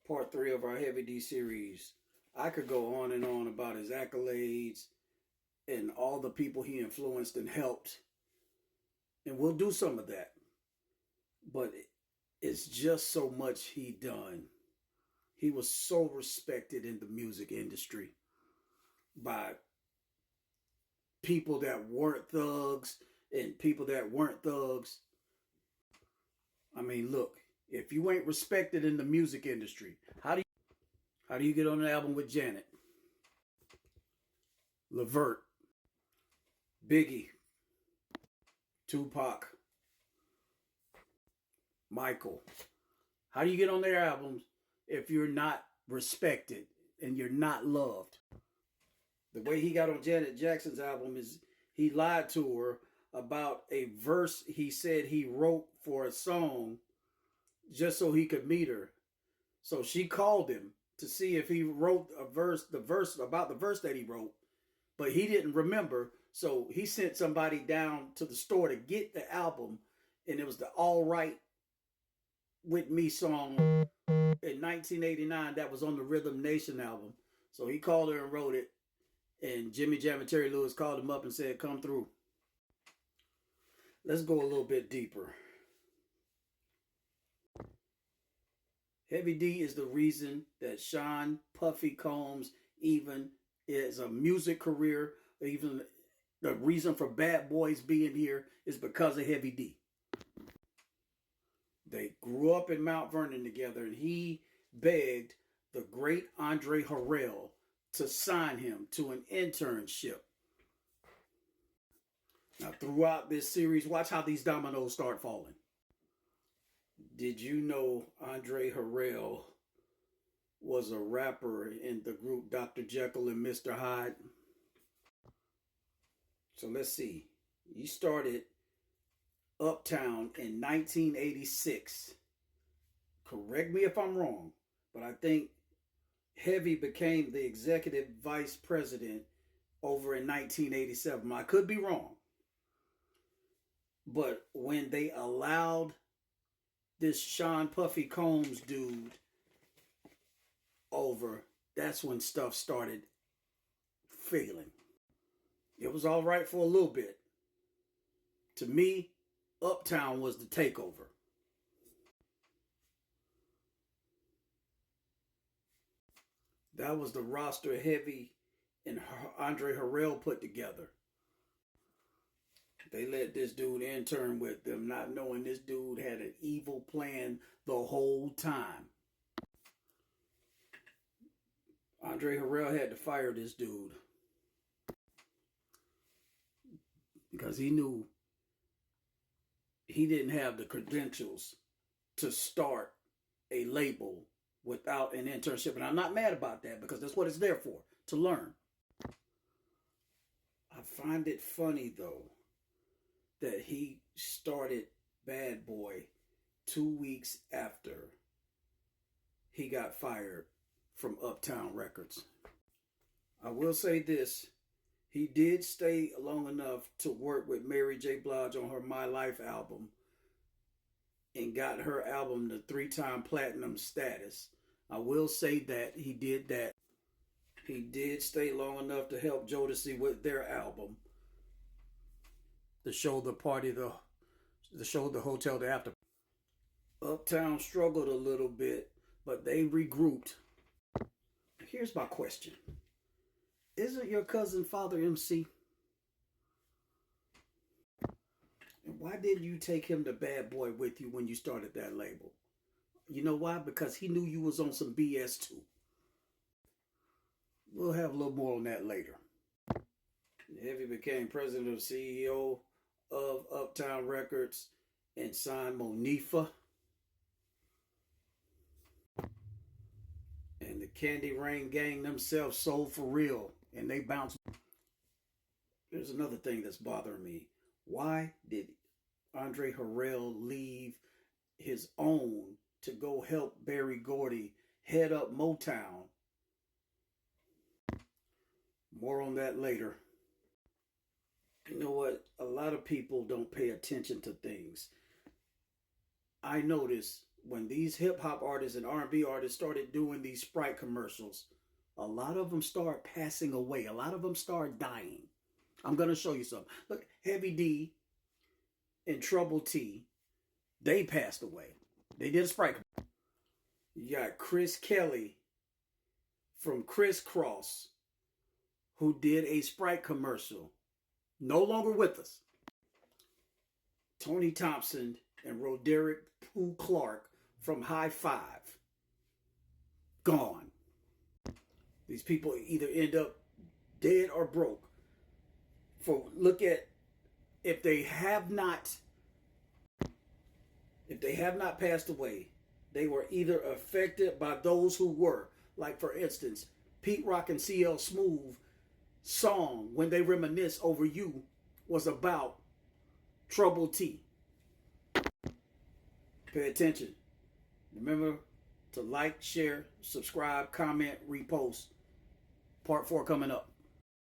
part 3 of our Heavy D series. I could go on and on about his accolades and all the people he influenced and helped. And we'll do some of that. But it's just so much he done. He was so respected in the music industry by people that weren't thugs and people that weren't thugs. I mean, look, if you ain't respected in the music industry, how do you get on an album with Janet, Levert, Biggie, Tupac, Michael? How do you get on their albums if you're not respected and you're not loved? The way he got on Janet Jackson's album is he lied to her about a verse he said he wrote for a song just so he could meet her. So she called him to see if he wrote the verse that he wrote, but he didn't remember. So he sent somebody down to the store to get the album, and it was the All Right With Me song in 1989 that was on the Rhythm Nation album. So he called her and wrote it, and Jimmy Jam and Terry Lewis called him up and said, "Come through." Let's go a little bit deeper. Heavy D is the reason that Sean Puffy Combs even is a music career. Even the reason for Bad Boys being here is because of Heavy D. They grew up in Mount Vernon together, and he begged the great Andre Harrell to sign him to an internship. Now, throughout this series, watch how these dominoes start falling. Did you know Andre Harrell was a rapper in the group Dr. Jekyll and Mr. Hyde? So let's see. He started Uptown in 1986. Correct me if I'm wrong, but I think Heavy became the executive vice president over in 1987. I could be wrong. But when they allowed this Sean Puffy Combs dude over, that's when stuff started failing. It was all right for a little bit. To me, Uptown was the takeover. That was the roster Heavy and Andre Harrell put together. They let this dude intern with them, not knowing this dude had an evil plan the whole time. Andre Harrell had to fire this dude because he knew he didn't have the credentials to start a label without an internship. And I'm not mad about that because that's what it's there for, to learn. I find it funny, though, that he started Bad Boy 2 weeks after he got fired from Uptown Records. I will say this. He did stay long enough to work with Mary J. Blige on her My Life album and got her album the 3-time platinum status. I will say that he did that. He did stay long enough to help Jodeci with their album. The show, the party, the show, the hotel, the after. Uptown struggled a little bit, but they regrouped. Here's my question. Isn't your cousin Father MC? And why didn't you take him to Bad Boy with you when you started that label? You know why? Because he knew you was on some BS too. We'll have a little more on that later. Heavy became president and CEO of Uptown Records and signed Monifa and the Candy Rain Gang themselves sold for real, and they bounced. There's another thing that's bothering me. Why did Andre Harrell leave his own to go help Berry Gordy head up Motown? More on that later. You know what? A lot of people don't pay attention to things. I notice when these hip hop artists and R&B artists started doing these Sprite commercials, a lot of them start passing away. A lot of them start dying. I'm going to show you something. Look, Heavy D and Trouble T, they passed away. They did a Sprite commercial. You got Chris Kelly from Criss Cross, who did a Sprite commercial. No longer with us. Tony Thompson and Roderick Pooh Clark from High Five. Gone. These people either end up dead or broke. For look at if they have not passed away, they were either affected by those who were. Like for instance, Pete Rock and CL Smooth song When They Reminisce Over You was about Trouble T. Pay attention. Remember to like, share, subscribe, comment, repost. Part 4 coming up.